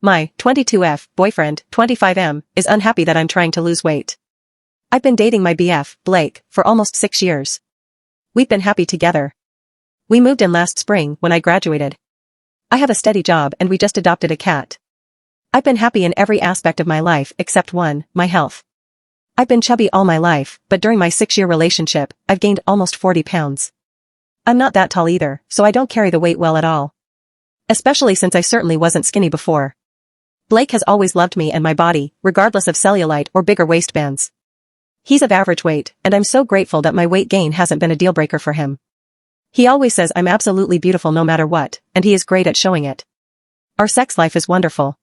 My 22F boyfriend, 25M, is unhappy that I'm trying to lose weight. I've been dating my BF, Blake, for almost 6 years. We've been happy together. We moved in last spring when I graduated. I have a steady job and we just adopted a cat. I've been happy in every aspect of my life except one, my health. I've been chubby all my life, but during my 6-year relationship, I've gained almost 40 pounds. I'm not that tall either, so I don't carry the weight well at all. Especially since I certainly wasn't skinny before. Blake has always loved me and my body, regardless of cellulite or bigger waistbands. He's of average weight, and I'm so grateful that my weight gain hasn't been a deal breaker for him. He always says I'm absolutely beautiful no matter what, and he is great at showing it. Our sex life is wonderful.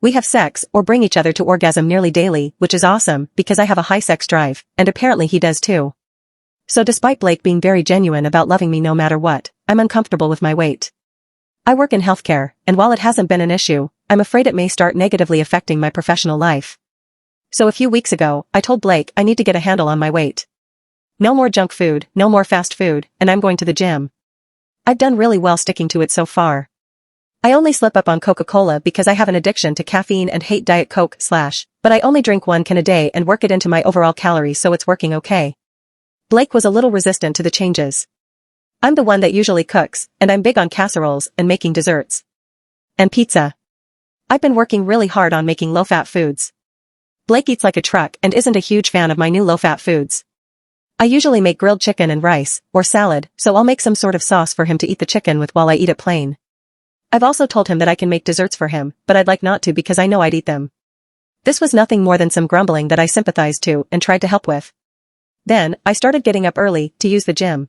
We have sex or bring each other to orgasm nearly daily, which is awesome because I have a high sex drive, and apparently he does too. So despite Blake being very genuine about loving me no matter what, I'm uncomfortable with my weight. I work in healthcare, and while it hasn't been an issue, I'm afraid it may start negatively affecting my professional life. So a few weeks ago, I told Blake I need to get a handle on my weight. No more junk food, no more fast food, and I'm going to the gym. I've done really well sticking to it so far. I only slip up on Coca-Cola because I have an addiction to caffeine and hate Diet Coke / but I only drink 1 can a day and work it into my overall calories so it's working okay. Blake was a little resistant to the changes. I'm the one that usually cooks, and I'm big on casseroles and making desserts. And pizza. I've been working really hard on making low-fat foods. Blake eats like a truck and isn't a huge fan of my new low-fat foods. I usually make grilled chicken and rice, or salad, so I'll make some sort of sauce for him to eat the chicken with while I eat it plain. I've also told him that I can make desserts for him, but I'd like not to because I know I'd eat them. This was nothing more than some grumbling that I sympathized to and tried to help with. Then, I started getting up early to use the gym.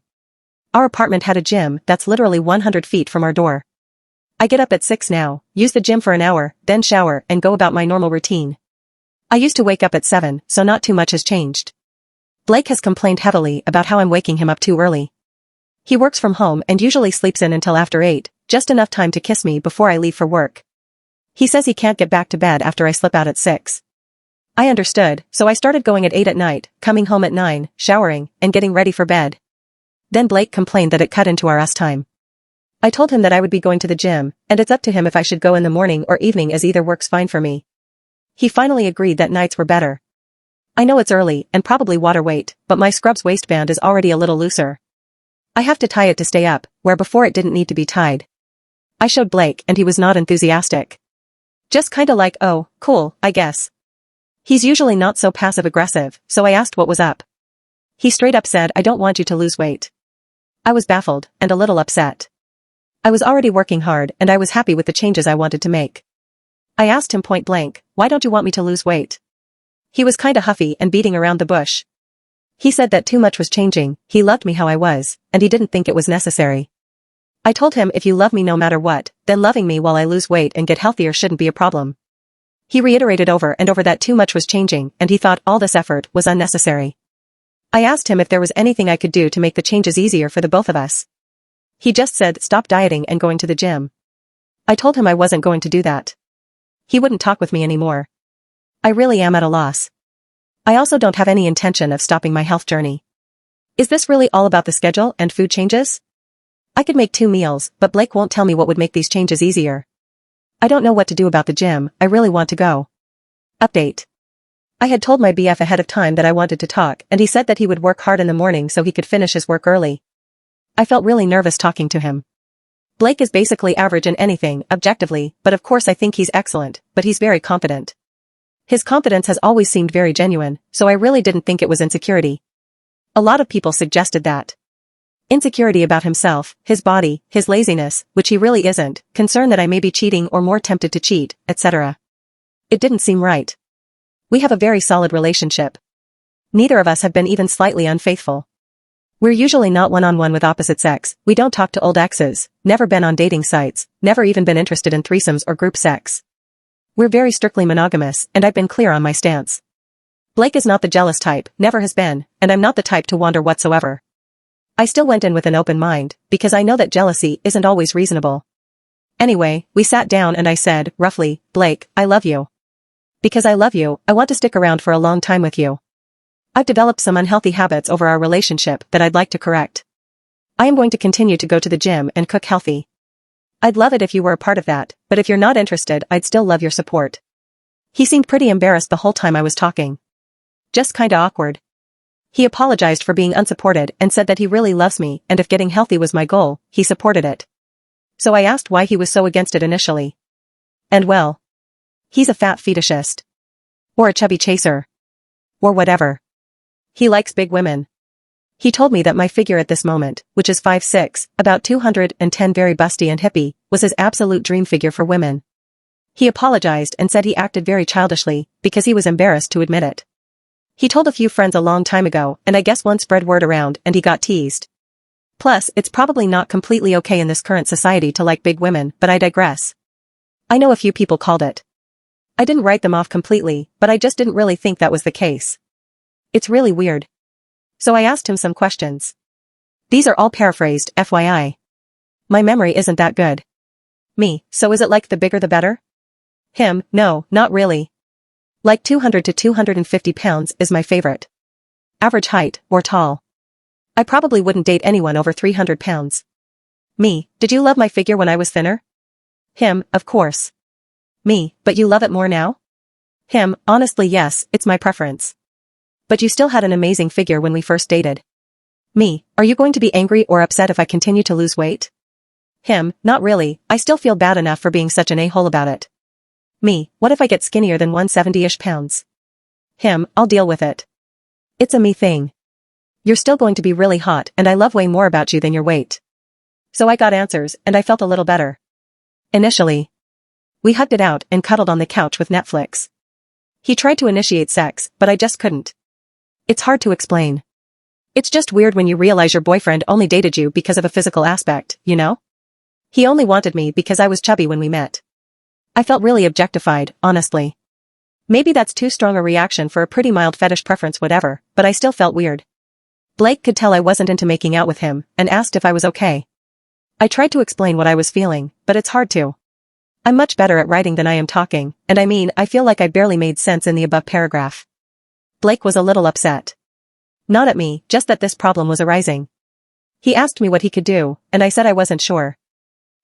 Our apartment had a gym that's literally 100 feet from our door. I get up at 6 now, use the gym for an hour, then shower and go about my normal routine. I used to wake up at 7, so not too much has changed. Blake has complained heavily about how I'm waking him up too early. He works from home and usually sleeps in until after 8, just enough time to kiss me before I leave for work. He says he can't get back to bed after I slip out at 6. I understood, so I started going at 8 at night, coming home at 9, showering, and getting ready for bed. Then Blake complained that it cut into our us time. I told him that I would be going to the gym, and it's up to him if I should go in the morning or evening as either works fine for me. He finally agreed that nights were better. I know it's early and probably water weight, but my scrubs waistband is already a little looser. I have to tie it to stay up, where before it didn't need to be tied. I showed Blake and he was not enthusiastic. Just kinda like, oh, cool, I guess. He's usually not so passive-aggressive, so I asked what was up. He straight up said I don't want you to lose weight. I was baffled, and a little upset. I was already working hard and I was happy with the changes I wanted to make. I asked him point blank, why don't you want me to lose weight? He was kinda huffy and beating around the bush. He said that too much was changing, he loved me how I was, and he didn't think it was necessary. I told him if you love me no matter what, then loving me while I lose weight and get healthier shouldn't be a problem. He reiterated over and over that too much was changing and he thought all this effort was unnecessary. I asked him if there was anything I could do to make the changes easier for the both of us. He just said stop dieting and going to the gym. I told him I wasn't going to do that. He wouldn't talk with me anymore. I really am at a loss. I also don't have any intention of stopping my health journey. Is this really all about the schedule and food changes? I could make 2 meals, but Blake won't tell me what would make these changes easier. I don't know what to do about the gym, I really want to go. Update. I had told my BF ahead of time that I wanted to talk and he said that he would work hard in the morning so he could finish his work early. I felt really nervous talking to him. Blake is basically average in anything, objectively, but of course I think he's excellent, but he's very confident. His confidence has always seemed very genuine, so I really didn't think it was insecurity. A lot of people suggested that. Insecurity about himself, his body, his laziness, which he really isn't, concern that I may be cheating or more tempted to cheat, etc. It didn't seem right. We have a very solid relationship. Neither of us have been even slightly unfaithful. We're usually not one-on-one with opposite sex, we don't talk to old exes, never been on dating sites, never even been interested in threesomes or group sex. We're very strictly monogamous, and I've been clear on my stance. Blake is not the jealous type, never has been, and I'm not the type to wander whatsoever. I still went in with an open mind, because I know that jealousy isn't always reasonable. Anyway, we sat down and I said, roughly, Blake, I love you. Because I love you, I want to stick around for a long time with you. I've developed some unhealthy habits over our relationship that I'd like to correct. I am going to continue to go to the gym and cook healthy. I'd love it if you were a part of that, but if you're not interested, I'd still love your support. He seemed pretty embarrassed the whole time I was talking. Just kinda awkward. He apologized for being unsupported and said that he really loves me and if getting healthy was my goal, he supported it. So I asked why he was so against it initially. And well, he's a fat fetishist. Or a chubby chaser. Or whatever. He likes big women. He told me that my figure at this moment, which is 5'6", about 210 very busty and hippie, was his absolute dream figure for women. He apologized and said he acted very childishly, because he was embarrassed to admit it. He told a few friends a long time ago and I guess one spread word around and he got teased. Plus, it's probably not completely okay in this current society to like big women, but I digress. I know a few people called it. I didn't write them off completely, but I just didn't really think that was the case. It's really weird. So I asked him some questions. These are all paraphrased, FYI. My memory isn't that good. Me, so is it like the bigger the better? Him, no, not really. Like 200 to 250 pounds is my favorite. Average height, or tall. I probably wouldn't date anyone over 300 pounds. Me, did you love my figure when I was thinner? Him, of course. Me, but you love it more now? Him, honestly yes, it's my preference. But you still had an amazing figure when we first dated. Me, are you going to be angry or upset if I continue to lose weight? Him, not really, I still feel bad enough for being such an a-hole about it. Me, what if I get skinnier than 170-ish pounds? Him, I'll deal with it. It's a me thing. You're still going to be really hot and I love way more about you than your weight. So I got answers and I felt a little better. Initially. We hugged it out and cuddled on the couch with Netflix. He tried to initiate sex, but I just couldn't. It's hard to explain. It's just weird when you realize your boyfriend only dated you because of a physical aspect, you know? He only wanted me because I was chubby when we met. I felt really objectified, honestly. Maybe that's too strong a reaction for a pretty mild fetish preference whatever, but I still felt weird. Blake could tell I wasn't into making out with him, and asked if I was okay. I tried to explain what I was feeling, but it's hard to. I'm much better at writing than I am talking, and I mean I feel like I barely made sense in the above paragraph. Blake was a little upset. Not at me, just that this problem was arising. He asked me what he could do, and I said I wasn't sure.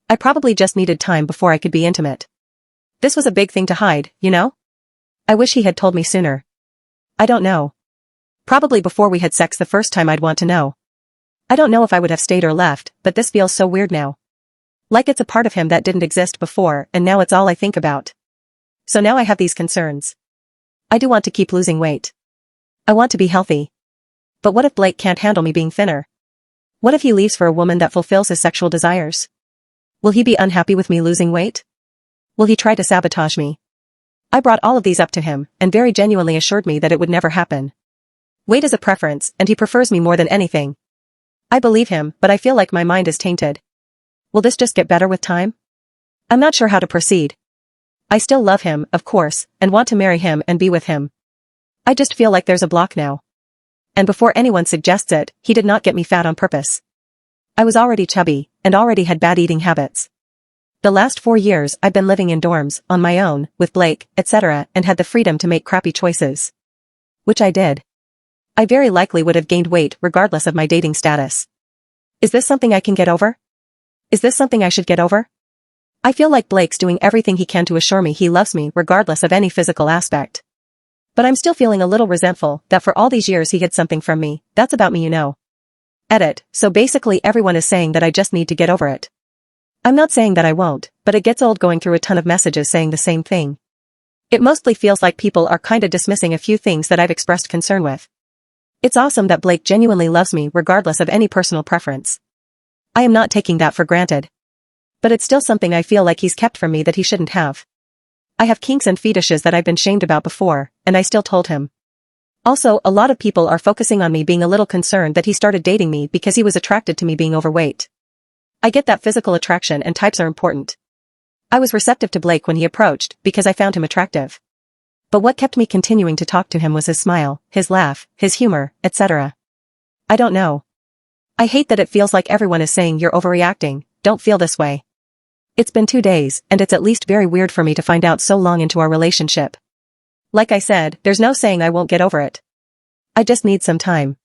I probably just needed time before I could be intimate. This was a big thing to hide, you know? I wish he had told me sooner. I don't know. Probably before we had sex the first time I'd want to know. I don't know if I would have stayed or left, but this feels so weird now. Like it's a part of him that didn't exist before and now it's all I think about. So now I have these concerns. I do want to keep losing weight. I want to be healthy. But what if Blake can't handle me being thinner? What if he leaves for a woman that fulfills his sexual desires? Will he be unhappy with me losing weight? Will he try to sabotage me? I brought all of these up to him, and very genuinely assured me that it would never happen. Weight is a preference, and he prefers me more than anything. I believe him, but I feel like my mind is tainted. Will this just get better with time? I'm not sure how to proceed. I still love him, of course, and want to marry him and be with him. I just feel like there's a block now. And before anyone suggests it, he did not get me fat on purpose. I was already chubby, and already had bad eating habits. The last 4 years I've been living in dorms, on my own, with Blake, etc., and had the freedom to make crappy choices. Which I did. I very likely would have gained weight regardless of my dating status. Is this something I can get over? Is this something I should get over? I feel like Blake's doing everything he can to assure me he loves me regardless of any physical aspect. But I'm still feeling a little resentful that for all these years he hid something from me. That's about me, you know. Edit, so basically everyone is saying that I just need to get over it. I'm not saying that I won't, but it gets old going through a ton of messages saying the same thing. It mostly feels like people are kinda dismissing a few things that I've expressed concern with. It's awesome that Blake genuinely loves me regardless of any personal preference. I am not taking that for granted. But it's still something I feel like he's kept from me that he shouldn't have. I have kinks and fetishes that I've been shamed about before, and I still told him. Also, a lot of people are focusing on me being a little concerned that he started dating me because he was attracted to me being overweight. I get that physical attraction and types are important. I was receptive to Blake when he approached because I found him attractive. But what kept me continuing to talk to him was his smile, his laugh, his humor, etc. I don't know. I hate that it feels like everyone is saying you're overreacting, don't feel this way. It's been 2 days, and it's at least very weird for me to find out so long into our relationship. Like I said, there's no saying I won't get over it. I just need some time.